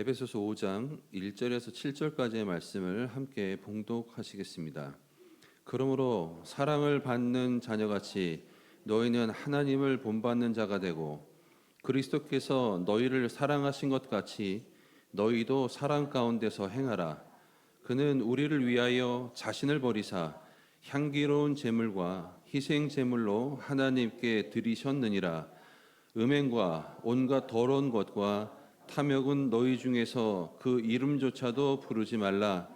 에베소서 5장 1절에서 7절까지의 말씀을 함께 봉독하시겠습니다. 그러므로 사랑을 받는 자녀같이 너희는 하나님을 본받는 자가 되고 그리스도께서 너희를 사랑하신 것 같이 너희도 사랑 가운데서 행하라. 그는 우리를 위하여 자신을 버리사 향기로운 제물과 희생 제물로 하나님께 드리셨느니라. 음행과 온갖 더러운 것과 탐욕은 너희 중에서 그 이름조차도 부르지 말라.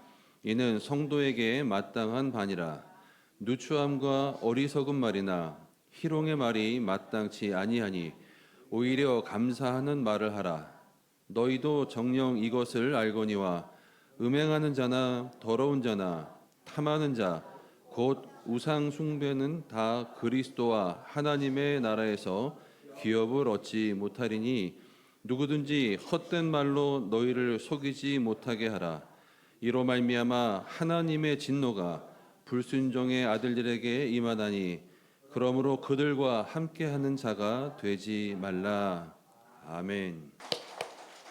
이는 성도에게 마땅한 바니라. 누추함과 어리석은 말이나 희롱의 말이 마땅치 아니하니 오히려 감사하는 말을 하라. 너희도 정녕 이것을 알거니와 음행하는 자나 더러운 자나 탐하는 자 곧 우상 숭배는 다 그리스도와 하나님의 나라에서 기업을 얻지 못하리니 누구든지 헛된 말로 너희를 속이지 못하게 하라. 이로 말미암아 하나님의 진노가 불순종의 아들들에게 임하다니 그러므로 그들과 함께하는 자가 되지 말라. 아멘.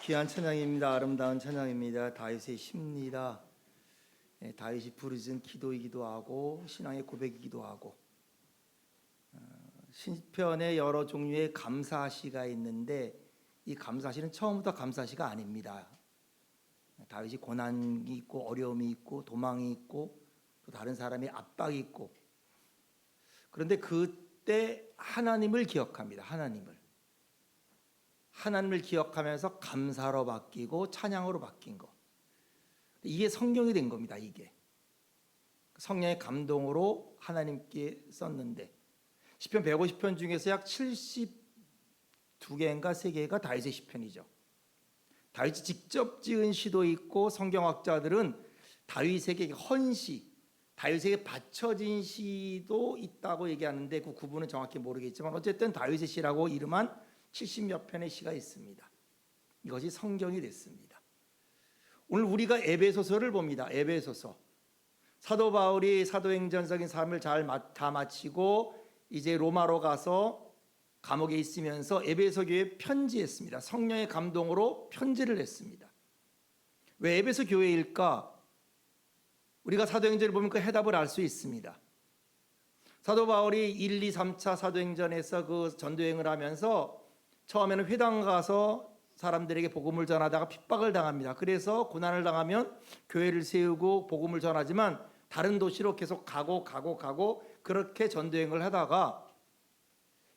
귀한 찬양입니다. 아름다운 찬양입니다. 다윗의 시입니다. 다윗이 부르짖은 기도이기도 하고 신앙의 고백이기도 하고 시편에 여러 종류의 감사시가 있는데 이 감사시는 처음부터 감사시가 아닙니다. 다윗이 고난이 있고 어려움이 있고 도망이 있고 또 다른 사람의 압박이 있고 그런데 그때 하나님을 기억합니다. 하나님을 기억하면서 감사로 바뀌고 찬양으로 바뀐 거. 이게 성경이 된 겁니다. 이게 성령의 감동으로 하나님께 썼는데 시편 150편 중에서 약 72개인가 3개가 다윗의 시편이죠. 다윗이 직접 지은 시도 있고 성경학자들은 다윗에게 헌시, 다윗에게 바쳐진 시도 있다고 얘기하는데 그 구분은 정확히 모르겠지만 어쨌든 다윗의 시라고 이름한 70여 편의 시가 있습니다. 이것이 성경이 됐습니다. 오늘 우리가 에베소서를 봅니다. 에베소서. 사도 바울이 사도행전적인 삶을 다 마치고 이제 로마로 가서 감옥에 있으면서 에베소 교회에 편지했습니다. 성령의 감동으로 편지를 했습니다. 왜 에베소 교회일까? 우리가 사도행전을 보면 그 해답을 알 수 있습니다. 사도 바울이 1, 2, 3차 사도행전에서 그 전도행을 하면서 처음에는 회당 가서 사람들에게 복음을 전하다가 핍박을 당합니다. 그래서 고난을 당하면 교회를 세우고 복음을 전하지만 다른 도시로 계속 가고 그렇게 전도행을 하다가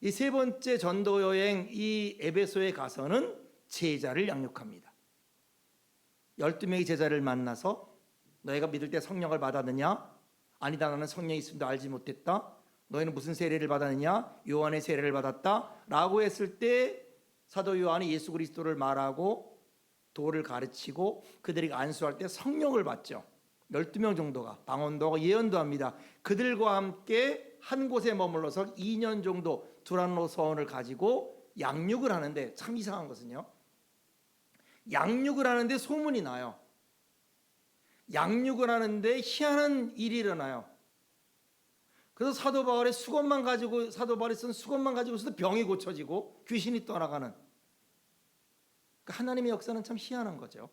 이 세 번째 전도 여행 이 에베소에 가서는 제자를 양육합니다. 12명의 제자를 만나서 너희가 믿을 때 성령을 받았느냐? 아니다, 나는 성령이 있음도 알지 못했다. 너희는 무슨 세례를 받았느냐? 요한의 세례를 받았다 라고 했을 때 사도 요한이 예수 그리스도를 말하고 도를 가르치고 그들이 안수할 때 성령을 받죠. 12명 정도가 방언도 예언도 합니다. 그들과 함께 한 곳에 머물러서 2년 정도 두란노 서원을 가지고 양육을 하는데 참 이상한 것은요, 양육을 하는데 소문이 나요. 양육을 하는데 희한한 일이 일어나요. 그래서 사도 바울이 쓴 수건만 가지고서도 병이 고쳐지고 귀신이 떠나가는, 그러니까 하나님의 역사는 참 희한한 거죠.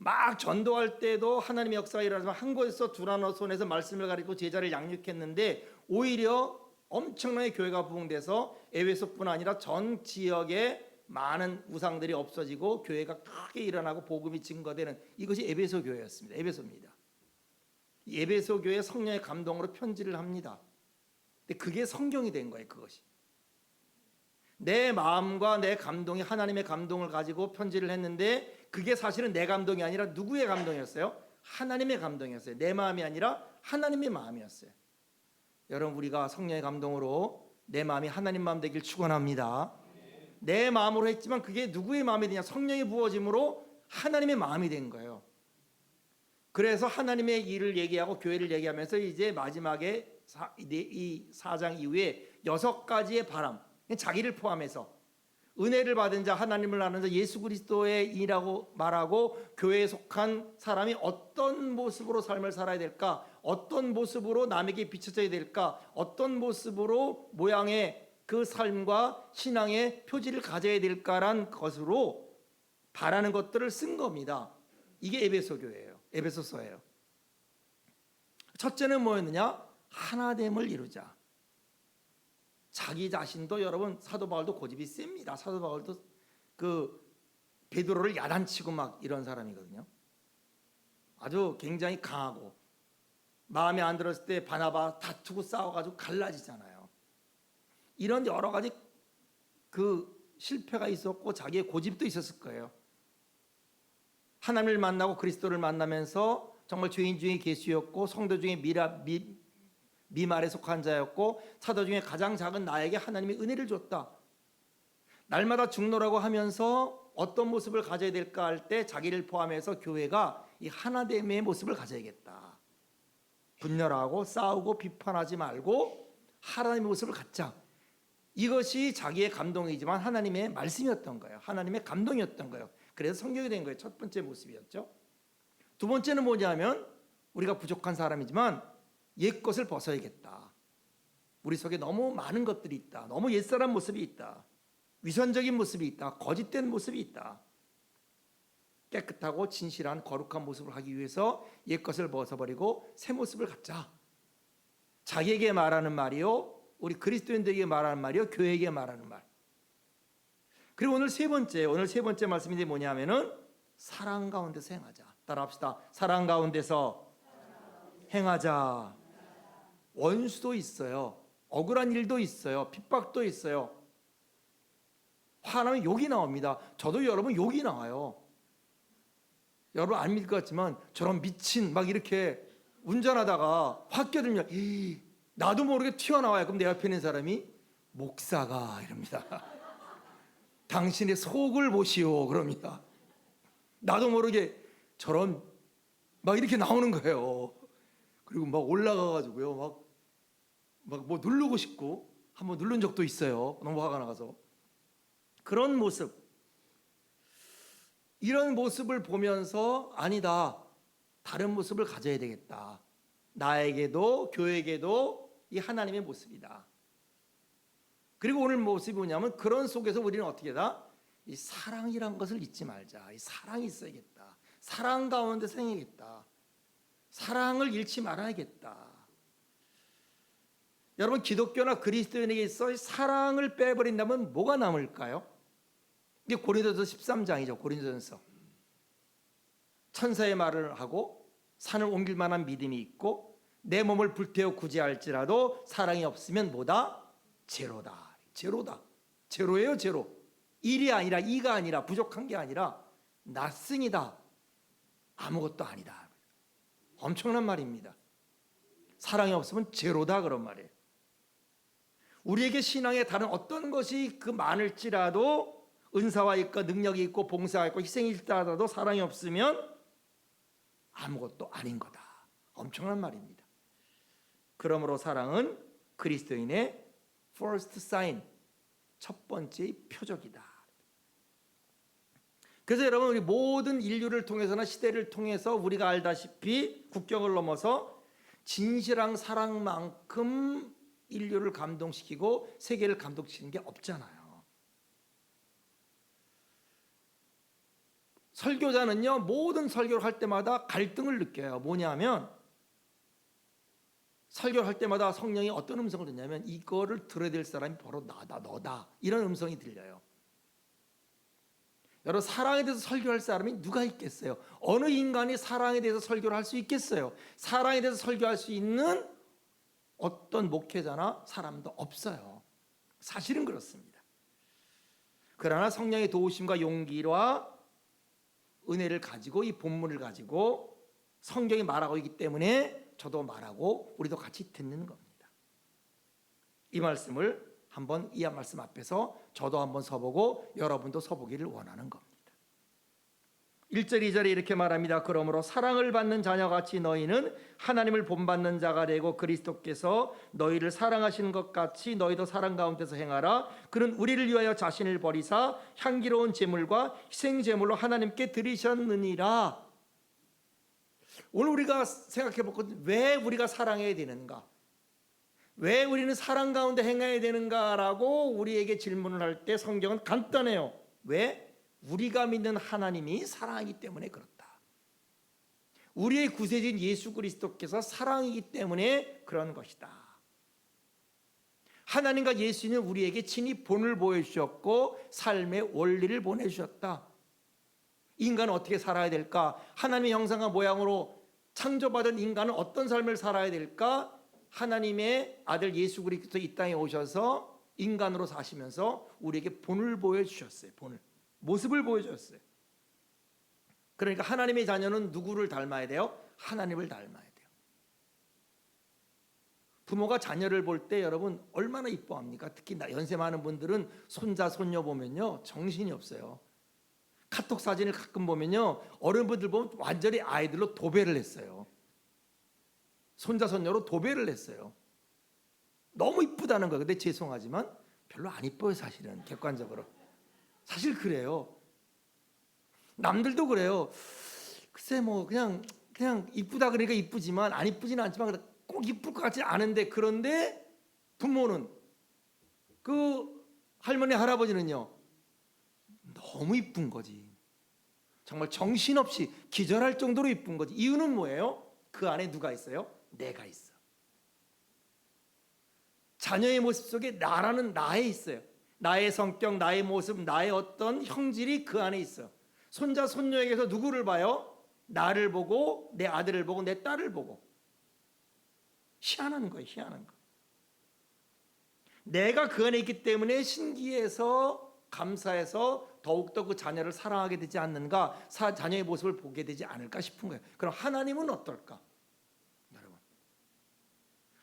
막 전도할 때도 하나님의 역사가 일어나지만 한 곳에서 두라노손에서 말씀을 가르치고 제자를 양육했는데 오히려 엄청나게 교회가 부흥돼서 에베소뿐 아니라 전 지역에 많은 우상들이 없어지고 교회가 크게 일어나고 복음이 증거되는 이것이 에베소 교회였습니다. 에베소입니다. 에베소 교회 성령의 감동으로 편지를 합니다. 근데 그게 성경이 된 거예요. 그것이 내 마음과 내 감동이 하나님의 감동을 가지고 편지를 했는데 그게 사실은 내 감동이 아니라 누구의 감동이었어요? 하나님의 감동이었어요. 내 마음이 아니라 하나님의 마음이었어요. 여러분, 우리가 성령의 감동으로 내 마음이 하나님 마음 되길 축원합니다. 내 마음으로 했지만 그게 누구의 마음이 되냐? 성령이 부어짐으로 하나님의 마음이 된 거예요. 그래서 하나님의 일을 얘기하고 교회를 얘기하면서 이제 마지막에 이 4장 이후에 6가지의 바람, 자기를 포함해서 은혜를 받은 자, 하나님을 아는 자, 예수 그리스도의 인이라고 말하고 교회에 속한 사람이 어떤 모습으로 삶을 살아야 될까, 어떤 모습으로 남에게 비춰져야 될까, 어떤 모습으로 모양의 그 삶과 신앙의 표지를 가져야 될까란 것으로 바라는 것들을 쓴 겁니다. 이게 에베소 교회예요. 에베소서예요. 첫째는 뭐였느냐? 하나됨을 이루자. 자기 자신도 여러분 사도 바울도 고집이 셉니다. 사도 바울도 그 베드로를 야단치고 막 이런 사람이거든요. 아주 굉장히 강하고 마음에 안 들었을 때 바나바 다투고 싸워가지고 갈라지잖아요. 이런 여러 가지 그 실패가 있었고 자기의 고집도 있었을 거예요. 하나님을 만나고 그리스도를 만나면서 정말 죄인 중에 계시였고 성도 중에 미말에 속한 자였고 사도 중에 가장 작은 나에게 하나님의 은혜를 줬다. 날마다 죽노라고 하면서 어떤 모습을 가져야 될까 할 때 자기를 포함해서 교회가 이 하나됨의 모습을 가져야겠다. 분열하고 싸우고 비판하지 말고 하나님의 모습을 갖자. 이것이 자기의 감동이지만 하나님의 말씀이었던 거예요. 하나님의 감동이었던 거예요. 그래서 성경이 된 거예요. 첫 번째 모습이었죠. 두 번째는 뭐냐면 우리가 부족한 사람이지만 옛 것을 벗어야겠다. 우리 속에 너무 많은 것들이 있다. 너무 옛사람 모습이 있다. 위선적인 모습이 있다. 거짓된 모습이 있다. 깨끗하고 진실한 거룩한 모습을 하기 위해서 옛 것을 벗어버리고 새 모습을 갖자. 자기에게 말하는 말이요, 우리 그리스도인들에게 말하는 말이요, 교회에게 말하는 말. 그리고 오늘 세 번째 말씀인데 뭐냐면은 사랑 가운데서 행하자. 따라합시다. 사랑 가운데서 행하자. 원수도 있어요. 억울한 일도 있어요. 핍박도 있어요. 화나면 욕이 나옵니다. 저도 여러분 욕이 나와요. 여러분 안 믿을 것 같지만 저런 미친 막 이렇게 운전하다가 확 껴들면 나도 모르게 튀어나와요. 그럼 내 옆에 있는 사람이 목사가 이럽니다. 당신의 속을 보시오 그럽니다. 나도 모르게 저런 막 이렇게 나오는 거예요. 그리고 막 올라가가지고요. 막 뭐 누르고 싶고 한번 누른 적도 있어요. 너무 화가 나가서. 그런 모습, 이런 모습을 보면서 아니다, 다른 모습을 가져야 되겠다. 나에게도 교회에게도 이 하나님의 모습이다. 그리고 오늘 모습이 뭐냐면 그런 속에서 우리는 어떻게 하다? 이 사랑이란 것을 잊지 말자. 이 사랑이 있어야겠다. 사랑 가운데 생애겠다. 사랑을 잃지 말아야겠다. 여러분 기독교나 그리스도인에게 있어 사랑을 빼버린다면 뭐가 남을까요? 이게 고린도전서 13장이죠. 고린도전서. 천사의 말을 하고 산을 옮길 만한 믿음이 있고 내 몸을 불태워 구제할지라도 사랑이 없으면 뭐다? 제로다. 제로다. 제로예요, 제로. 1이 아니라 2가 아니라 부족한 게 아니라 낫승이다. 아무것도 아니다. 엄청난 말입니다. 사랑이 없으면 제로다 그런 말이에요. 우리에게 신앙에 다른 어떤 것이 그 많을지라도 은사와 있고 능력이 있고 봉사가 있고 희생이 있다라도 사랑이 없으면 아무것도 아닌 거다. 엄청난 말입니다. 그러므로 사랑은 그리스도인의 first sign, 첫 번째 표적이다. 그래서 여러분 우리 모든 인류를 통해서나 시대를 통해서 우리가 알다시피 국경을 넘어서 진실한 사랑만큼 인류를 감동시키고 세계를 감동시키는 게 없잖아요. 설교자는요 모든 설교를 할 때마다 갈등을 느껴요. 뭐냐면 설교를 할 때마다 성령이 어떤 음성을 듣냐면 이거를 들어야 될 사람이 바로 나다, 너다, 이런 음성이 들려요. 여러분 사랑에 대해서 설교할 사람이 누가 있겠어요? 어느 인간이 사랑에 대해서 설교를 할 수 있겠어요? 사랑에 대해서 설교할 수 있는 어떤 목회자나 사람도 없어요. 사실은 그렇습니다. 그러나 성령의 도우심과 용기와 은혜를 가지고 이 본문을 가지고 성경이 말하고 있기 때문에 저도 말하고 우리도 같이 듣는 겁니다. 이 말씀을 한번 이 말씀 앞에서 저도 한번 서보고 여러분도 서보기를 원하는 겁니다. 1절 2절에 이렇게 말합니다. 그러므로 사랑을 받는 자녀같이 너희는 하나님을 본받는 자가 되고 그리스도께서 너희를 사랑하시는 것 같이 너희도 사랑 가운데서 행하라. 그는 우리를 위하여 자신을 버리사 향기로운 제물과 희생 제물로 하나님께 드리셨느니라. 오늘 우리가 생각해 볼 것은 왜 우리가 사랑해야 되는가? 왜 우리는 사랑 가운데 행해야 되는가라고 우리에게 질문을 할 때 성경은 간단해요. 왜? 우리가 믿는 하나님이 사랑이기 때문에 그렇다. 우리의 구세주인 예수 그리스도께서 사랑이기 때문에 그런 것이다. 하나님과 예수는 우리에게 친히 본을 보여주셨고 삶의 원리를 보내주셨다. 인간은 어떻게 살아야 될까? 하나님의 형상과 모양으로 창조받은 인간은 어떤 삶을 살아야 될까? 하나님의 아들 예수 그리스도 이 땅에 오셔서 인간으로 사시면서 우리에게 본을 보여주셨어요. 본을. 모습을 보여주셨어요. 그러니까 하나님의 자녀는 누구를 닮아야 돼요? 하나님을 닮아야 돼요. 부모가 자녀를 볼 때 여러분 얼마나 이뻐합니까? 특히 연세 많은 분들은 손자 손녀 보면요 정신이 없어요. 카톡 사진을 가끔 보면요 어른분들 보면 완전히 아이들로 도배를 했어요. 손자 손녀로 도배를 했어요. 너무 이쁘다는 거예요. 근데 죄송하지만 별로 안 이뻐요. 사실은 객관적으로 사실 그래요. 남들도 그래요. 글쎄 뭐 그냥 이쁘다 그러니까 이쁘지만 안 이쁘지는 않지만 꼭 이쁠 것 같지 않은데, 그런데 부모는 그 할머니 할아버지는요 너무 이쁜 거지. 정말 정신없이 기절할 정도로 이쁜 거지. 이유는 뭐예요? 그 안에 누가 있어요? 내가 있어. 자녀의 모습 속에 나라는 나에 있어요. 나의 성격, 나의 모습, 나의 어떤 형질이 그 안에 있어. 손자 손녀에게서 누구를 봐요? 나를 보고, 내 아들을 보고, 내 딸을 보고. 희한한 거예요. 희한한 거. 내가 그 안에 있기 때문에 신기해서 감사해서 더욱더 그 자녀를 사랑하게 되지 않는가, 자녀의 모습을 보게 되지 않을까 싶은 거예요. 그럼 하나님은 어떨까? 여러분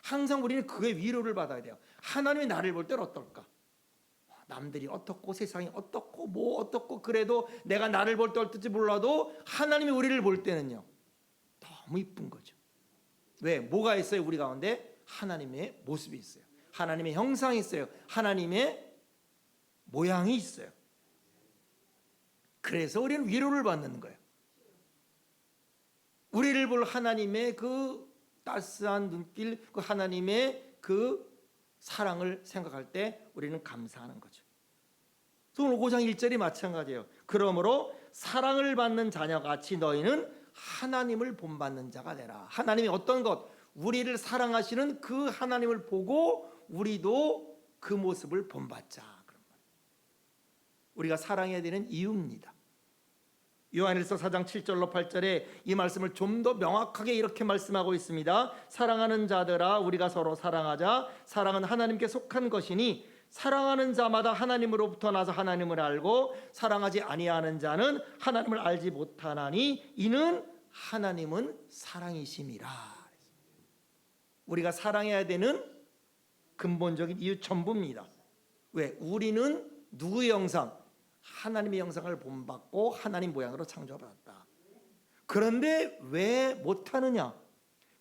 항상 우리는 그의 위로를 받아야 돼요. 하나님이 나를 볼 때는 어떨까? 남들이 어떻고 세상이 어떻고 뭐 어떻고 그래도 내가 나를 볼 때 어떨지 몰라도 하나님이 우리를 볼 때는요 너무 이쁜 거죠. 왜? 뭐가 있어요? 우리 가운데 하나님의 모습이 있어요. 하나님의 형상이 있어요. 하나님의 모양이 있어요. 그래서 우리는 위로를 받는 거예요. 우리를 볼 하나님의 그 따스한 눈길, 그 하나님의 그 사랑을 생각할 때 우리는 감사하는 거죠. 오늘 5장 1절이 마찬가지예요. 그러므로 사랑을 받는 자녀같이 너희는 하나님을 본받는 자가 되라. 하나님이 어떤 것? 우리를 사랑하시는 그 하나님을 보고 우리도 그 모습을 본받자. 그런 말. 우리가 사랑해야 되는 이유입니다. 요한일서 4장 7절로 8절에 이 말씀을 좀 더 명확하게 이렇게 말씀하고 있습니다. 사랑하는 자들아 우리가 서로 사랑하자. 사랑은 하나님께 속한 것이니 사랑하는 자마다 하나님으로부터 나서 하나님을 알고 사랑하지 아니하는 자는 하나님을 알지 못하나니 이는 하나님은 사랑이심이라. 우리가 사랑해야 되는 근본적인 이유 전부입니다. 왜? 우리는 누구의 형상? 하나님의 형상을 본받고 하나님 모양으로 창조받았다. 그런데 왜 못하느냐?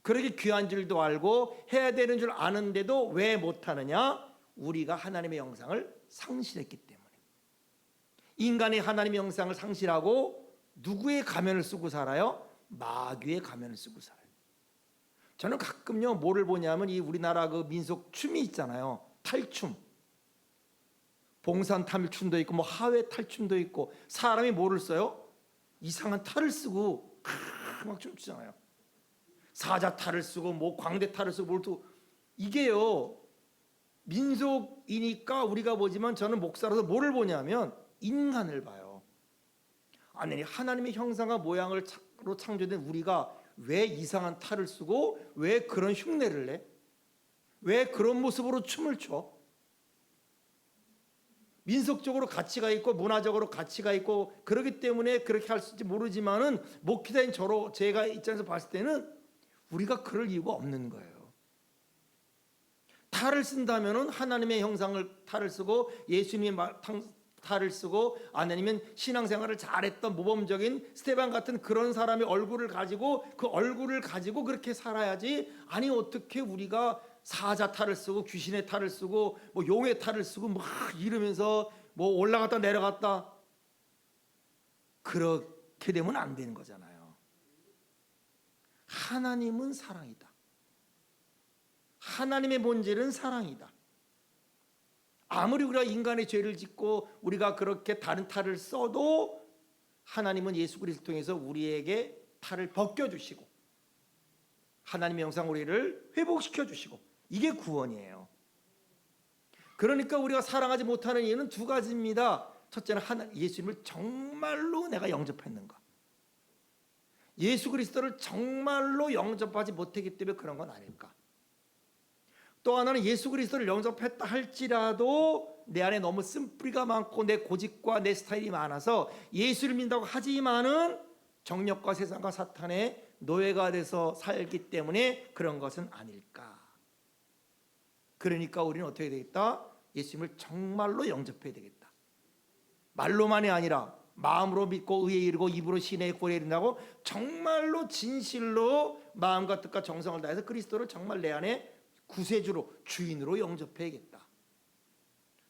그렇게 귀한 줄도 알고 해야 되는 줄 아는데도 왜 못하느냐? 우리가 하나님의 형상을 상실했기 때문에. 인간이 하나님의 형상을 상실하고 누구의 가면을 쓰고 살아요? 마귀의 가면을 쓰고 살아요. 저는 가끔요 뭐를 보냐면 이 우리나라 그 민속 춤이 있잖아요. 탈춤. 봉산 탈춤도 있고 뭐 하회 탈춤도 있고 사람이 뭐를 써요? 이상한 탈을 쓰고 막 춤추잖아요. 사자 탈을 쓰고 뭐 광대 탈을 쓰고 뭘 또 이게요 민속이니까 우리가 보지만 저는 목사로서 뭐를 보냐면 인간을 봐요. 아니 하나님의 형상과 모양으로 창조된 우리가 왜 이상한 탈을 쓰고 왜 그런 흉내를 내? 왜 그런 모습으로 춤을 춰? 민속적으로 가치가 있고 문화적으로 가치가 있고 그렇기 때문에 그렇게 할 수 있을지 모르지만은 목회자인 저로 제가 입장에서 봤을 때는 우리가 그럴 이유가 없는 거예요. 탈을 쓴다면은 하나님의 형상을 탈을 쓰고 예수님의 탈을 쓰고 아니면 신앙생활을 잘했던 모범적인 스테반 같은 그런 사람의 얼굴을 가지고 그 얼굴을 가지고 그렇게 살아야지. 아니 어떻게 우리가 사자 탈을 쓰고 귀신의 탈을 쓰고 뭐 용의 탈을 쓰고 막 이러면서 뭐 올라갔다 내려갔다 그렇게 되면 안 되는 거잖아요. 하나님은 사랑이다. 하나님의 본질은 사랑이다. 아무리 우리가 인간의 죄를 짓고 우리가 그렇게 다른 탈을 써도 하나님은 예수 그리스도를 통해서 우리에게 탈을 벗겨주시고 하나님의 영상 우리를 회복시켜 주시고, 이게 구원이에요. 그러니까 우리가 사랑하지 못하는 이유는 두 가지입니다. 첫째는 예수님을 정말로 내가 영접했는가, 예수 그리스도를 정말로 영접하지 못했기 때문에 그런 건 아닐까. 또 하나는 예수 그리스도를 영접했다 할지라도 내 안에 너무 쓴뿌리가 많고 내 고집과 내 스타일이 많아서 예수를 믿는다고 하지만은 정욕과 세상과 사탄의 노예가 돼서 살기 때문에 그런 것은 아닐까. 그러니까 우리는 어떻게 되겠다? 예수님을 정말로 영접해야 되겠다. 말로만이 아니라 마음으로 믿고 의에 이르고 입으로 신의 고에 이른다고 정말로 진실로 마음과 뜻과 정성을 다해서 그리스도를 정말 내 안에 구세주로, 주인으로 영접해야겠다.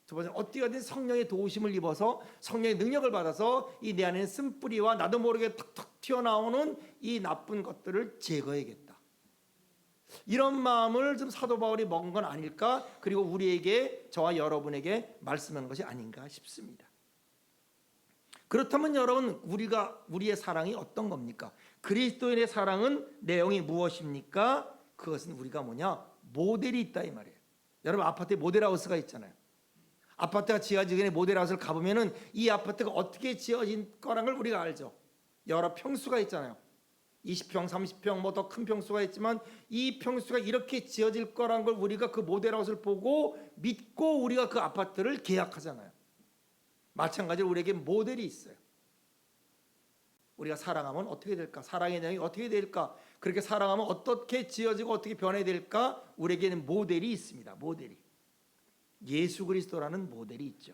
두 번째, 어떻게든 성령의 도우심을 입어서 성령의 능력을 받아서 이 내 안에 쓴뿌리와 나도 모르게 턱턱 튀어나오는 이 나쁜 것들을 제거해야겠다. 이런 마음을 좀 사도 바울이 먹은 건 아닐까? 그리고 우리에게, 저와 여러분에게 말씀한 것이 아닌가 싶습니다. 그렇다면 여러분, 우리의 사랑이 어떤 겁니까? 그리스도인의 사랑은 내용이 무엇입니까? 그것은 우리가 뭐냐? 모델이 있다 이 말이에요. 여러분, 아파트에 모델하우스가 있잖아요. 아파트가 지어지기 전에 모델하우스를 가보면은 이 아파트가 어떻게 지어진 거라는 걸 우리가 알죠. 여러 평수가 있잖아요. 20평, 30평, 뭐 더 큰 평수가 있지만 이 평수가 이렇게 지어질 거라는 걸 우리가 그 모델하우스를 보고 믿고 우리가 그 아파트를 계약하잖아요. 마찬가지로 우리에게 모델이 있어요. 우리가 사랑하면 어떻게 될까? 사랑의 내용이 어떻게 될까? 그렇게 사랑하면 어떻게 지어지고 어떻게 변해야 될까? 우리에게는 모델이 있습니다. 모델이. 예수 그리스도라는 모델이 있죠.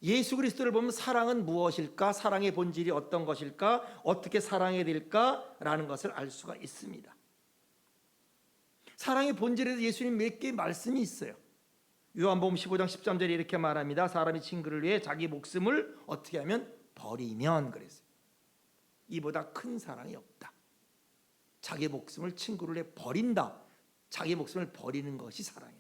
예수 그리스도를 보면 사랑은 무엇일까? 사랑의 본질이 어떤 것일까? 어떻게 사랑해야 될까라는 것을 알 수가 있습니다. 사랑의 본질에서 예수님 몇 개의 말씀이 있어요. 요한복음 15장 13절에 이렇게 말합니다. 사람이 친구를 위해 자기 목숨을 어떻게 하면 버리면, 그랬어요. 이보다 큰 사랑이 없다. 자기 목숨을 친구를 위해 버린다. 자기 목숨을 버리는 것이 사랑이다.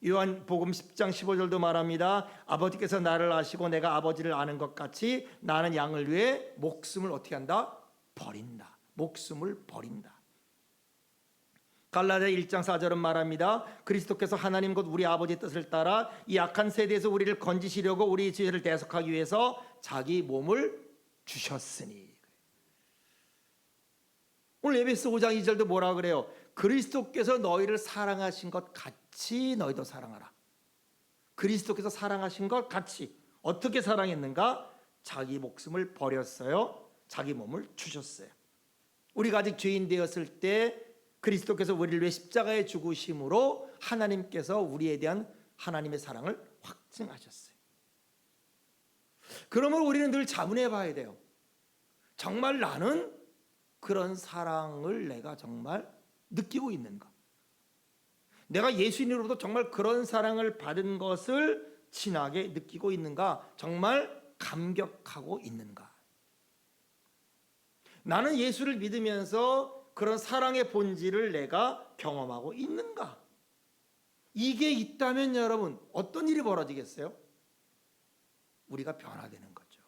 요한복음 10장 15절도 말합니다. 아버지께서 나를 아시고 내가 아버지를 아는 것 같이 나는 양을 위해 목숨을 어떻게 한다? 버린다. 목숨을 버린다. 갈라디아 1장 4절은 말합니다. 그리스도께서 하나님 곧 우리 아버지의 뜻을 따라 이 악한 세대에서 우리를 건지시려고 우리 죄를 대속하기 위해서 자기 몸을 주셨으니. 오늘 에베소 5장 2절도 뭐라 그래요? 그리스도께서 너희를 사랑하신 것 같이 너희도 사랑하라. 그리스도께서 사랑하신 것 같이. 어떻게 사랑했는가? 자기 목숨을 버렸어요. 자기 몸을 주셨어요. 우리가 아직 죄인 되었을 때 그리스도께서 우리를 위해 십자가에 죽으심으로 하나님께서 우리에 대한 하나님의 사랑을 확증하셨어요. 그러면 우리는 늘 자문해 봐야 돼요. 정말 나는 그런 사랑을 내가 정말 느끼고 있는가? 내가 예수님으로부터 정말 그런 사랑을 받은 것을 진하게 느끼고 있는가? 정말 감격하고 있는가? 나는 예수를 믿으면서 그런 사랑의 본질을 내가 경험하고 있는가? 이게 있다면 여러분, 어떤 일이 벌어지겠어요? 우리가 변화되는 거죠.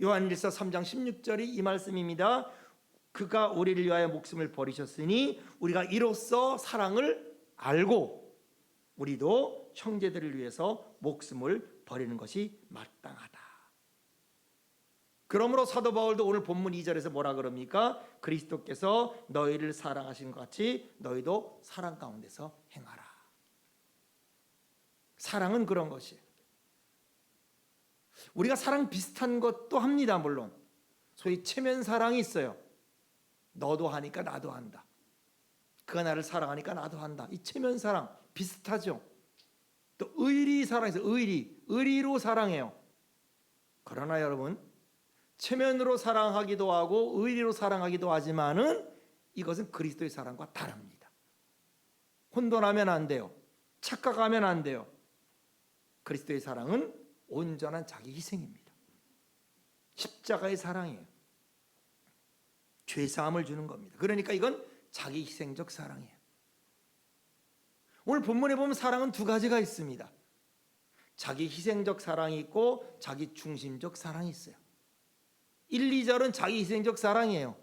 요한일서 3장 16절이 이 말씀입니다. 그가 우리를 위하여 목숨을 버리셨으니 우리가 이로써 사랑을 알고 우리도 형제들을 위해서 목숨을 버리는 것이 마땅하다. 그러므로 사도 바울도 오늘 본문 2절에서 뭐라 그럽니까? 그리스도께서 너희를 사랑하신 것 같이 너희도 사랑 가운데서 행하라. 사랑은 그런 것이에요. 우리가 사랑 비슷한 것도 합니다. 물론 소위 체면 사랑이 있어요. 너도 하니까 나도 한다. 그가 나를 사랑하니까 나도 한다. 이 체면 사랑 비슷하죠. 또 의리 사랑에서 의리로 사랑해요. 그러나 여러분, 체면으로 사랑하기도 하고 의리로 사랑하기도 하지만은 이것은 그리스도의 사랑과 다릅니다. 혼돈하면 안 돼요. 착각하면 안 돼요. 그리스도의 사랑은 온전한 자기 희생입니다. 십자가의 사랑이에요. 죄사함을 주는 겁니다. 그러니까 이건 자기 희생적 사랑이에요. 오늘 본문에 보면 사랑은 두 가지가 있습니다. 자기 희생적 사랑이 있고 자기 중심적 사랑이 있어요. 1, 2절은 자기 희생적 사랑이에요.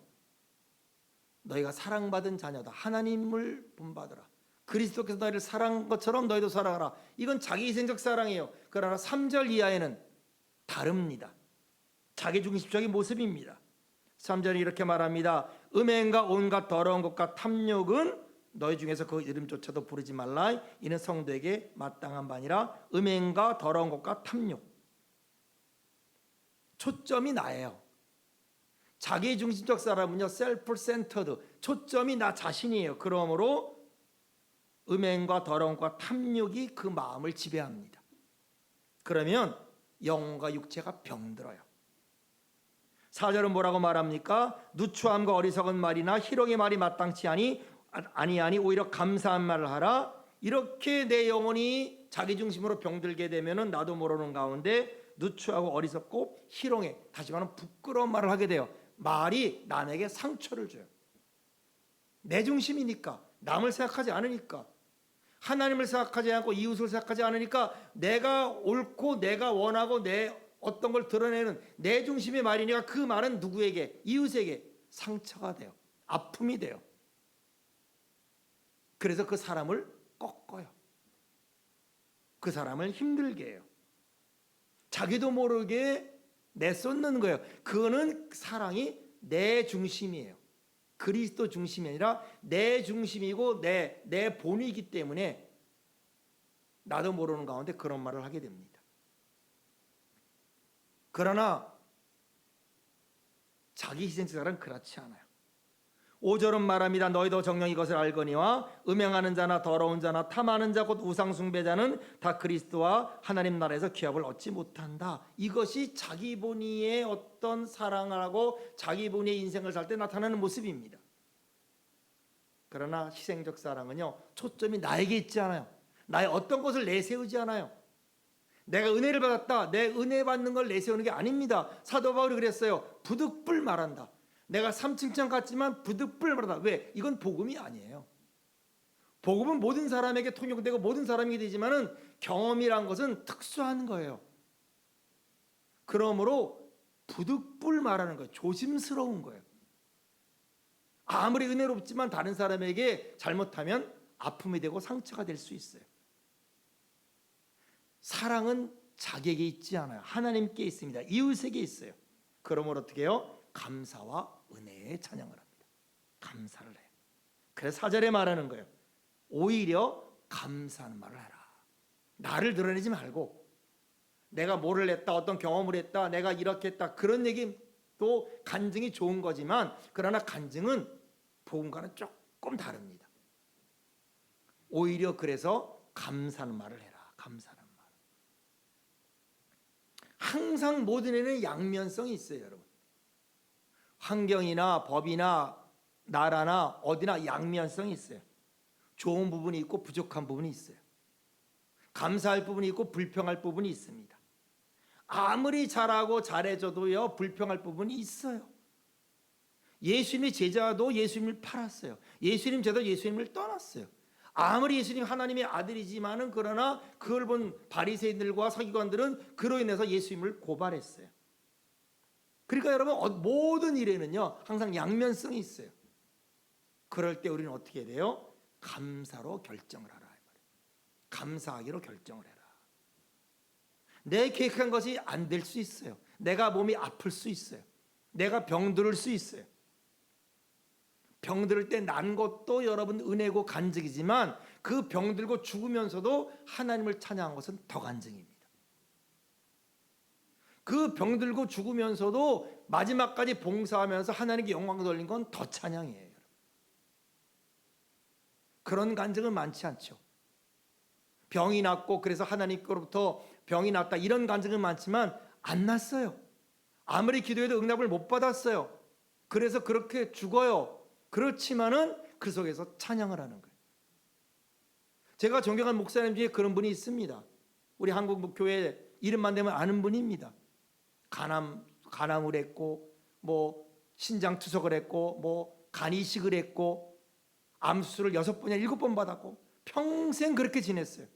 너희가 사랑받은 자녀다. 하나님을 본받으라. 그리스도께서 너희를 사랑한 것처럼 너희도 사랑하라. 이건 자기 희생적 사랑이에요. 그러나 3절 이하에는 다릅니다. 자기중심적인 모습입니다. 3절이 이렇게 말합니다. 음행과 온갖 더러운 것과 탐욕은 너희 중에서 그 이름조차도 부르지 말라. 이는 성도에게 마땅한 바니라. 음행과 더러운 것과 탐욕. 초점이 나예요. 자기중심적 사람은요, 셀프 센터드, 초점이 나 자신이에요. 그러므로 음행과 더러운 것과 탐욕이 그 마음을 지배합니다. 그러면 영혼과 육체가 병들어요. 4절은 뭐라고 말합니까? 누추함과 어리석은 말이나 희롱의 말이 마땅치 아니하니 오히려 감사한 말을 하라. 이렇게 내 영혼이 자기중심으로 병들게 되면 나도 모르는 가운데 누추하고 어리석고 희롱해, 다시 말하면 부끄러운 말을 하게 돼요. 말이 남에게 상처를 줘요. 내 중심이니까, 남을 생각하지 않으니까, 하나님을 생각하지 않고 이웃을 생각하지 않으니까 내가 옳고 내가 원하고 내 어떤 걸 드러내는 내 중심의 말이니까 그 말은 누구에게? 이웃에게 상처가 돼요. 아픔이 돼요. 그래서 그 사람을 꺾어요. 그 사람을 힘들게 해요. 자기도 모르게 내쏟는 거예요. 그거는 사랑이 내 중심이에요. 그리스도 중심이 아니라 내 중심이고 내 본이기 때문에 나도 모르는 가운데 그런 말을 하게 됩니다. 그러나 자기 희생적 사람은 그렇지 않아요. 5절은 말합니다. 너희도 정녕 이것을 알거니와 음행하는 자나 더러운 자나 탐하는 자 곧 우상 숭배자는 다 그리스도와 하나님 나라에서 기업을 얻지 못한다. 이것이 자기 본위의 어떤 사랑을 하고 자기 본위의 인생을 살 때 나타나는 모습입니다. 그러나 희생적 사랑은요, 초점이 나에게 있지 않아요. 나의 어떤 것을 내세우지 않아요. 내가 은혜를 받았다, 내 은혜 받는 걸 내세우는 게 아닙니다. 사도 바울이 그랬어요. 부득불 말한다. 내가 삼층창 같지만 부득불 말한다. 왜? 이건 복음이 아니에요. 복음은 모든 사람에게 통용되고 모든 사람이 되지만은 경험이란 것은 특수한 거예요. 그러므로 부득불 말하는 거예요. 조심스러운 거예요. 아무리 은혜롭지만 다른 사람에게 잘못하면 아픔이 되고 상처가 될 수 있어요. 사랑은 자기에게 있지 않아요. 하나님께 있습니다. 이웃에게 있어요. 그러므로 어떻게 해요? 감사와 은혜에 찬양을 합니다. 감사를 해요. 그래서 4절에 말하는 거예요. 오히려 감사하는 말을 해라. 나를 드러내지 말고 내가 뭐를 했다, 어떤 경험을 했다, 내가 이렇게 했다, 그런 얘기도 간증이 좋은 거지만 그러나 간증은 복음과는 조금 다릅니다. 오히려 그래서 감사하는 말을 해라. 감사하는 말. 항상 모든 애는 양면성이 있어요, 여러분. 환경이나 법이나 나라나 어디나 양면성이 있어요. 좋은 부분이 있고 부족한 부분이 있어요. 감사할 부분이 있고 불평할 부분이 있습니다. 아무리 잘하고 잘해줘도요, 불평할 부분이 있어요. 예수님의 제자도 예수님을 팔았어요. 예수님 제자도 예수님을 떠났어요. 아무리 예수님 하나님의 아들이지만은 그러나 그걸 본 바리새인들과 서기관들은 그로 인해서 예수님을 고발했어요. 그러니까 여러분, 모든 일에는요 항상 양면성이 있어요. 그럴 때 우리는 어떻게 돼요? 감사로 결정을 하라. 감사하기로 결정을 해라. 내 계획한 것이 안 될 수 있어요. 내가 몸이 아플 수 있어요. 내가 병들을 수 있어요. 병들을 때 난 것도 여러분 은혜고 간증이지만 그 병들고 죽으면서도 하나님을 찬양한 것은 더 간증입니다. 그 병들고 죽으면서도 마지막까지 봉사하면서 하나님께 영광 돌린 건 더 찬양이에요. 그런 간증은 많지 않죠. 병이 났고 그래서 하나님께로부터 병이 났다, 이런 간증은 많지만 안 났어요. 아무리 기도해도 응답을 못 받았어요. 그래서 그렇게 죽어요. 그렇지만은 그 속에서 찬양을 하는 거예요. 제가 존경하는 목사님 중에 그런 분이 있습니다. 우리 한국 교회 이름만 되면 아는 분입니다. 간암을 했고 뭐 신장 투석을 했고 뭐 간 이식을 했고 암수술을 6번이나 7번 받았고 평생 그렇게 지냈어요.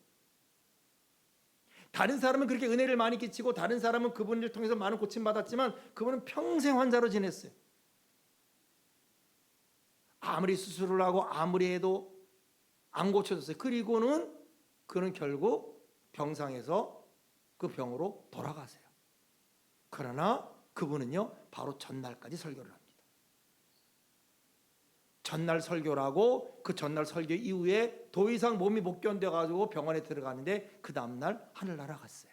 다른 사람은 그렇게 은혜를 많이 끼치고 다른 사람은 그분을 통해서 많은 고침받았지만 그분은 평생 환자로 지냈어요. 아무리 수술을 하고 아무리 해도 안 고쳐졌어요. 그리고는 그는 결국 병상에서 그 병으로 돌아가세요. 그러나 그분은요 바로 전날까지 설교를 합니다. 전날 설교라고 그 전날 설교 이후에 더 이상 몸이 못 견뎌가지고 병원에 들어가는데 그 다음날 하늘 날아갔어요.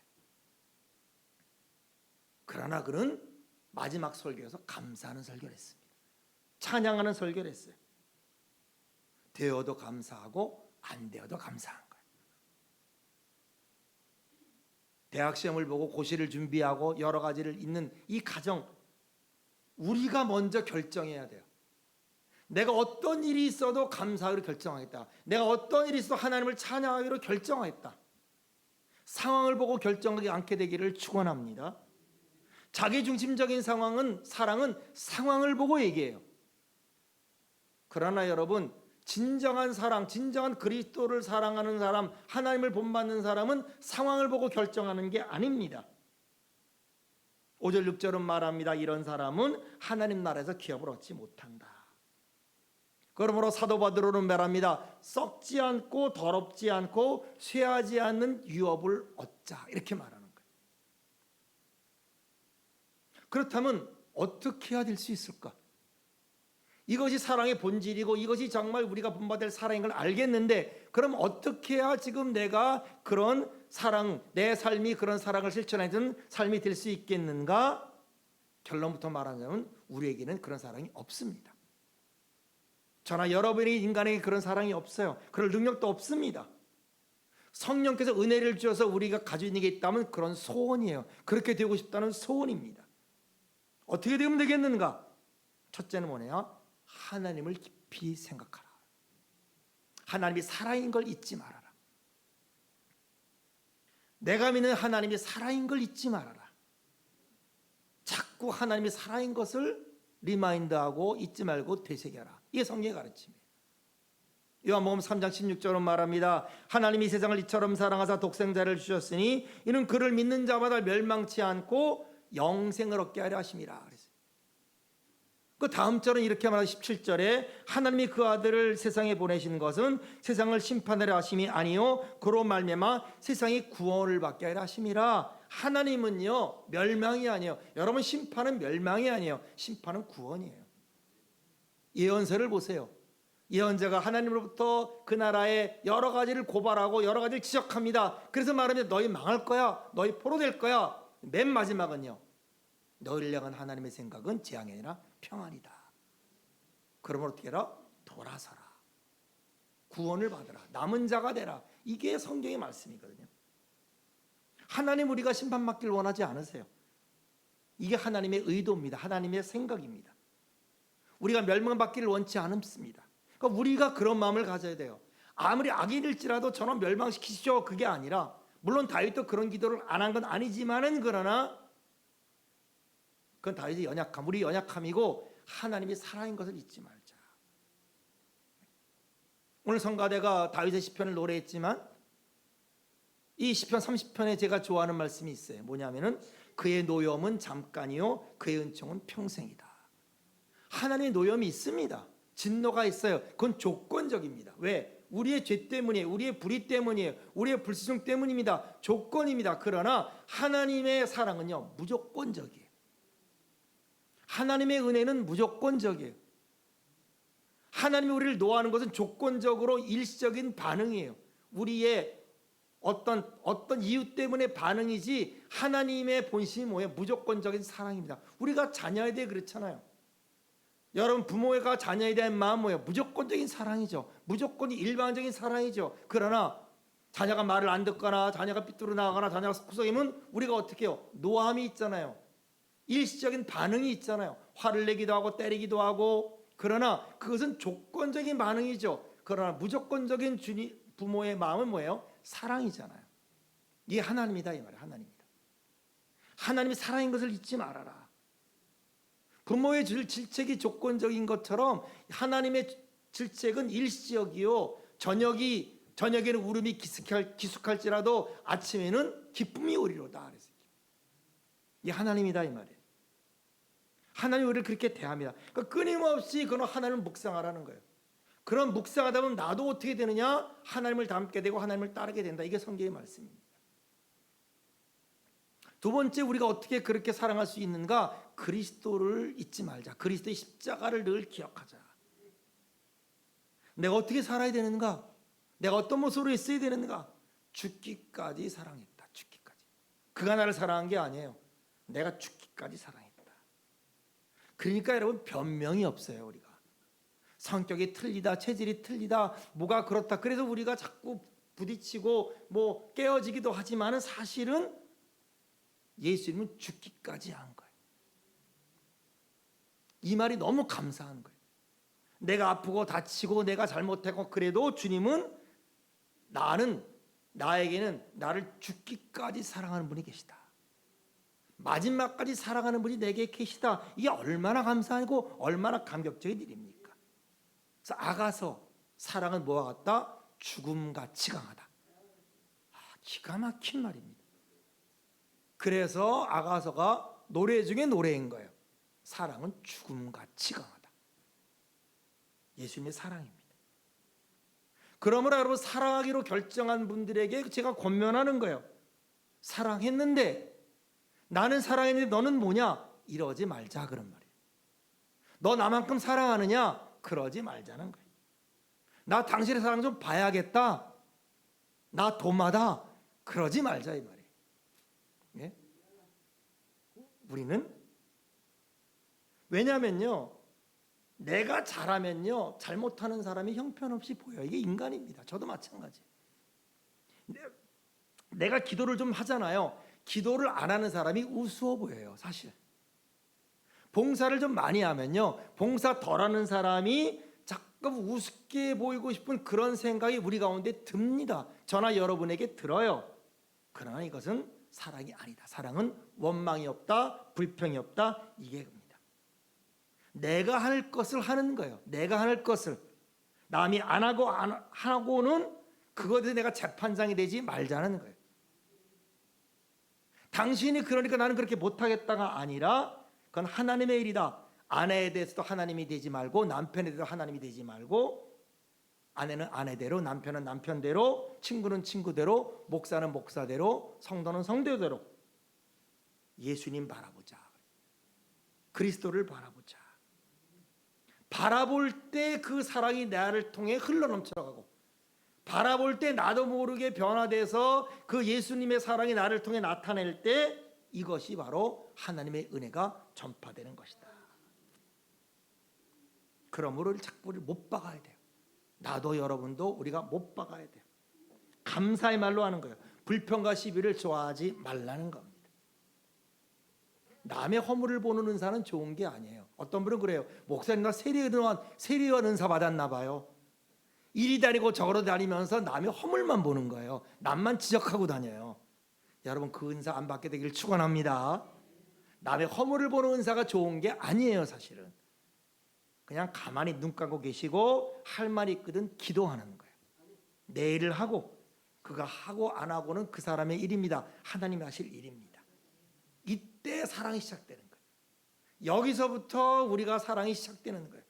그러나 그는 마지막 설교에서 감사하는 설교를 했습니다. 찬양하는 설교를 했어요. 되어도 감사하고 안 되어도 감사한 거예요. 대학 시험을 보고 고시를 준비하고 여러 가지를 있는 이 과정, 우리가 먼저 결정해야 돼요. 내가 어떤 일이 있어도 감사하기로 결정하겠다. 내가 어떤 일이 있어도 하나님을 찬양하기로 결정하겠다. 상황을 보고 결정하지 않게 되기를 축원합니다. 자기중심적인 사랑은 상황을 보고 얘기해요. 그러나 여러분, 진정한 사랑, 진정한 그리스도를 사랑하는 사람, 하나님을 본받는 사람은 상황을 보고 결정하는 게 아닙니다. 5절 6절은 말합니다. 이런 사람은 하나님 나라에서 기업을 얻지 못한다. 그러므로 사도 바울은 말합니다. 썩지 않고 더럽지 않고 쇠하지 않는 유업을 얻자, 이렇게 말하는 거예요. 그렇다면 어떻게 해야 될 수 있을까? 이것이 사랑의 본질이고 이것이 정말 우리가 본받을 사랑인 걸 알겠는데, 그럼 어떻게 해야 지금 내가 그런 사랑, 내 삶이 그런 사랑을 실천하는 삶이 될 수 있겠는가? 결론부터 말하자면 우리에게는 그런 사랑이 없습니다. 저나 여러분이 인간에게 그런 사랑이 없어요. 그럴 능력도 없습니다. 성령께서 은혜를 주셔서 우리가 가지고 있는 게 있다면 그런 소원이에요. 그렇게 되고 싶다는 소원입니다. 어떻게 되면 되겠는가? 첫째는 뭐냐? 하나님을 깊이 생각하라. 하나님이 살아인 걸 잊지 말아라. 내가 믿는 하나님이 살아인 걸 잊지 말아라. 자꾸 하나님이 살아인 것을 리마인드하고 잊지 말고 되새겨라. 이게 성경의 가르침이에요. 요한복음 3장 16절은 말합니다. 하나님이 세상을 이처럼 사랑하사 독생자를 주셨으니 이는 그를 믿는 자마다 멸망치 않고 영생을 얻게 하려 하심이라. 그 다음 절은 이렇게 말하고 17절에 하나님이 그 아들을 세상에 보내신 것은 세상을 심판하려 하심이 아니요 그로 말미암아 세상이 구원을 받게 하려 하심이라. 하나님은요 멸망이 아니에요. 여러분, 심판은 멸망이 아니에요. 심판은 구원이에요. 예언서를 보세요. 예언자가 하나님으로부터 그 나라의 여러 가지를 고발하고 여러 가지를 지적합니다. 그래서 말하면 너희 망할 거야, 너희 포로될 거야. 맨 마지막은요, 너희를 향한 하나님의 생각은 재앙이 아니라 평안이다. 그러므로 어떻게 해라? 돌아서라. 구원을 받으라. 남은 자가 되라. 이게 성경의 말씀이거든요. 하나님 우리가 심판받기를 원하지 않으세요. 이게 하나님의 의도입니다. 하나님의 생각입니다. 우리가 멸망받기를 원치 않습니다. 그러니까 우리가 그런 마음을 가져야 돼요. 아무리 악인일지라도 저는 멸망시키시오, 그게 아니라, 물론 다윗도 그런 기도를 안 한 건 아니지만은, 그러나 그건 다윗의 연약함, 우리 연약함이고 하나님이 살아인 것을 잊지 말자. 오늘 성가대가 다윗의 시편을 노래했지만 이 시편 30편에 제가 좋아하는 말씀이 있어요. 뭐냐면은 그의 노염은 잠깐이요 그의 은총은 평생이다. 하나님의 노염이 있습니다. 진노가 있어요. 그건 조건적입니다. 왜? 우리의 죄 때문이에요. 우리의 불의 때문이에요. 우리의 불순종 때문입니다. 조건입니다. 그러나 하나님의 사랑은요 무조건적이에요. 하나님의 은혜는 무조건적이에요. 하나님이 우리를 노하는 것은 조건적으로 일시적인 반응이에요. 우리의 어떤 이유 때문에 반응이지, 하나님의 본심이 뭐예요? 무조건적인 사랑입니다. 우리가 자녀에 대해 그렇잖아요. 여러분, 부모가 자녀에 대한 마음 뭐예요? 무조건적인 사랑이죠. 무조건 일반적인 사랑이죠. 그러나 자녀가 말을 안 듣거나 자녀가 삐뚤어 나가거나 자녀가 속썩이면 우리가 어떻게 해요? 노함이 있잖아요. 일시적인 반응이 있잖아요. 화를 내기도 하고 때리기도 하고. 그러나 그것은 조건적인 반응이죠. 그러나 무조건적인 부모의 마음은 뭐예요? 사랑이잖아요. 이게 하나님이다, 이 말이에요. 하나님이다. 하나님이 사랑인 것을 잊지 말아라. 부모의 질책이 조건적인 것처럼 하나님의 질책은 일시적이요, 저녁이 저녁에는 울음이 기숙할지라도 아침에는 기쁨이 오리로다. 그랬어요. 이 하나님이다 이 말이에요. 하나님이 우리를 그렇게 대합니다. 그러니까 끊임없이 그런 하나님을 묵상하라는 거예요. 그런 묵상하다 보면 나도 어떻게 되느냐? 하나님을 닮게 되고 하나님을 따르게 된다. 이게 성경의 말씀입니다. 두 번째, 우리가 어떻게 그렇게 사랑할 수 있는가? 그리스도를 잊지 말자. 그리스도의 십자가를 늘 기억하자. 내가 어떻게 살아야 되는가? 내가 어떤 모습으로 있어야 되는가? 죽기까지 사랑했다. 죽기까지. 그가 나를 사랑한 게 아니에요. 내가 죽기까지 사랑했다. 그러니까 여러분, 변명이 없어요. 우리가 성격이 틀리다, 체질이 틀리다, 뭐가 그렇다, 그래서 우리가 자꾸 부딪히고 뭐 깨어지기도 하지만은 사실은 예수님은 죽기까지 한 거예요. 이 말이 너무 감사한 거예요. 내가 아프고 다치고 내가 잘못하고 그래도 주님은 나에게는 나를 죽기까지 사랑하는 분이 계시다. 마지막까지 사랑하는 분이 내게 계시다. 이게 얼마나 감사하고 얼마나 감격적인 일입니까? 그래서 아가서, 사랑은 뭐와 같다? 죽음같이 강하다. 기가 막힌 말입니다. 그래서 아가서가 노래 중에 노래인 거예요. 사랑은 죽음같이 강하다. 예수님의 사랑입니다. 그러므로 여러분, 사랑하기로 결정한 분들에게 제가 권면하는 거예요. 사랑했는데, 나는 사랑했는데 너는 뭐냐? 이러지 말자, 그런 말이에요. 너 나만큼 사랑하느냐? 그러지 말자는 거예요. 나 당신의 사랑 좀 봐야겠다. 나 도마다. 그러지 말자 이 말이에요. 예? 우리는 왜냐면요, 내가 잘하면요 잘못하는 사람이 형편없이 보여요. 이게 인간입니다. 저도 마찬가지. 내가 기도를 좀 하잖아요. 기도를 안 하는 사람이 우스워 보여요. 사실 봉사를 좀 많이 하면요, 봉사 덜 하는 사람이 자꾸 우습게 보이고 싶은 그런 생각이 우리 가운데 듭니다. 저나 여러분에게 들어요. 그러나 이것은 사랑이 아니다. 사랑은 원망이 없다, 불평이 없다. 이게 겁니다. 내가 할 것을 하는 거예요. 내가 할 것을. 남이 안 하고는 그것에 대해서 내가 재판장이 되지 말자는 거예요. 당신이 그러니까 나는 그렇게 못하겠다가 아니라 그건 하나님의 일이다. 아내에 대해서도 하나님이 되지 말고, 남편에 대해서도 하나님이 되지 말고, 아내는 아내대로, 남편은 남편대로, 친구는 친구대로, 목사는 목사대로, 성도는 성도대로 예수님 바라보자. 그리스도를 바라보자. 바라볼 때 그 사랑이 나를 통해 흘러넘쳐가고, 바라볼 때 나도 모르게 변화돼서 그 예수님의 사랑이 나를 통해 나타낼 때 이것이 바로 하나님의 은혜가 전파되는 것이다. 그러므로 자꾸 못 박아야 돼요. 나도 여러분도 우리가 못 박아야 돼요. 감사의 말로 하는 거예요. 불평과 시비를 좋아하지 말라는 겁니다. 남의 허물을 보는 은사는 좋은 게 아니에요. 어떤 분은 그래요. 목사님 나 세리원 은사 받았나 봐요. 이리 다니고 저리 다니면서 남의 허물만 보는 거예요. 남만 지적하고 다녀요. 여러분, 그 은사 안 받게 되기를 축원합니다. 남의 허물을 보는 은사가 좋은 게 아니에요. 사실은 그냥 가만히 눈 감고 계시고 할 말이 있거든 기도하는 거예요. 내 일을 하고, 그가 하고 안 하고는 그 사람의 일입니다. 하나님이 하실 일입니다. 이때 사랑이 시작되는 거예요. 여기서부터 우리가 사랑이 시작되는 거예요.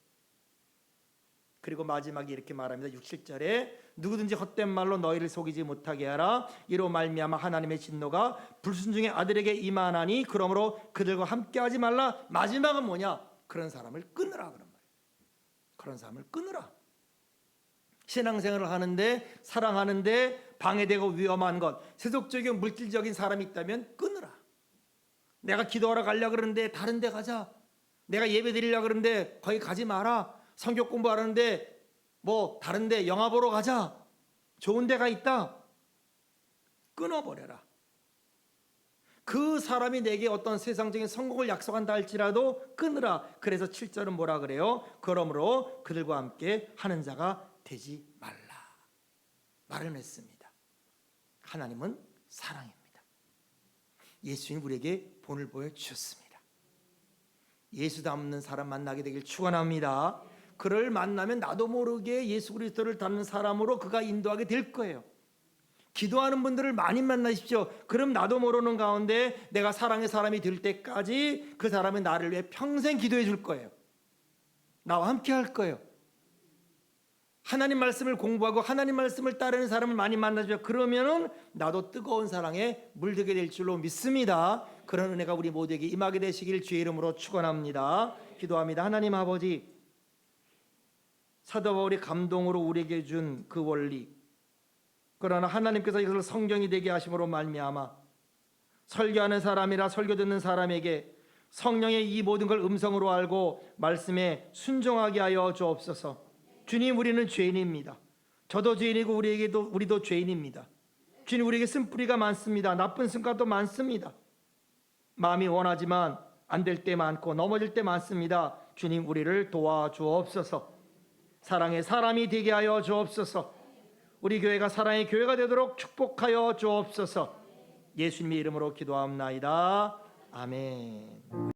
그리고 마지막에 이렇게 말합니다. 67절에 누구든지 헛된 말로 너희를 속이지 못하게 하라. 이로 말미암아 하나님의 진노가 불순종의 아들에게 임하나니 그러므로 그들과 함께하지 말라. 마지막은 뭐냐? 그런 사람을 끊으라. 그런 말이에요. 그런 사람을 끊으라. 신앙생활을 하는데, 사랑하는데 방해되고 위험한 것, 세속적인 물질적인 사람이 있다면 끊으라. 내가 기도하러 가려고 그러는데 다른 데 가자. 내가 예배 드리려고 그러는데 거기 가지 마라. 성경 공부하는데 뭐 다른 데 영화 보러 가자. 좋은 데가 있다. 끊어버려라. 그 사람이 내게 어떤 세상적인 성공을 약속한다 할지라도 끊으라. 그래서 7절은 뭐라 그래요? 그러므로 그들과 함께 하는 자가 되지 말라. 말을 했습니다. 하나님은 사랑입니다. 예수님 우리에게 본을 보여주셨습니다. 예수 닮는 사람 만나게 되길 축원합니다. 그를 만나면 나도 모르게 예수 그리스도를 닮는 사람으로 그가 인도하게 될 거예요. 기도하는 분들을 많이 만나십시오. 그럼 나도 모르는 가운데 내가 사랑의 사람이 될 때까지 그 사람은 나를 위해 평생 기도해 줄 거예요. 나와 함께 할 거예요. 하나님 말씀을 공부하고 하나님 말씀을 따르는 사람을 많이 만나죠. 그러면은 나도 뜨거운 사랑에 물들게 될 줄로 믿습니다. 그런 은혜가 우리 모두에게 임하게 되시길 주의 이름으로 축원합니다. 기도합니다. 하나님 아버지, 사도 바울이 감동으로 우리에게 준 그 원리, 그러나 하나님께서 이것을 성경이 되게 하심으로 말미암아 설교하는 사람이라 설교 듣는 사람에게 성령의 이 모든 걸 음성으로 알고 말씀에 순종하게 하여 주옵소서. 주님, 우리는 죄인입니다. 저도 죄인이고 우리도 죄인입니다. 주님, 우리에게 쓴뿌리가 많습니다. 나쁜 습관도 많습니다. 마음이 원하지만 안 될 때 많고 넘어질 때 많습니다. 주님, 우리를 도와주옵소서. 사랑의 사람이 되게 하여 주옵소서. 우리 교회가 사랑의 교회가 되도록 축복하여 주옵소서. 예수님의 이름으로 기도합나이다. 아멘.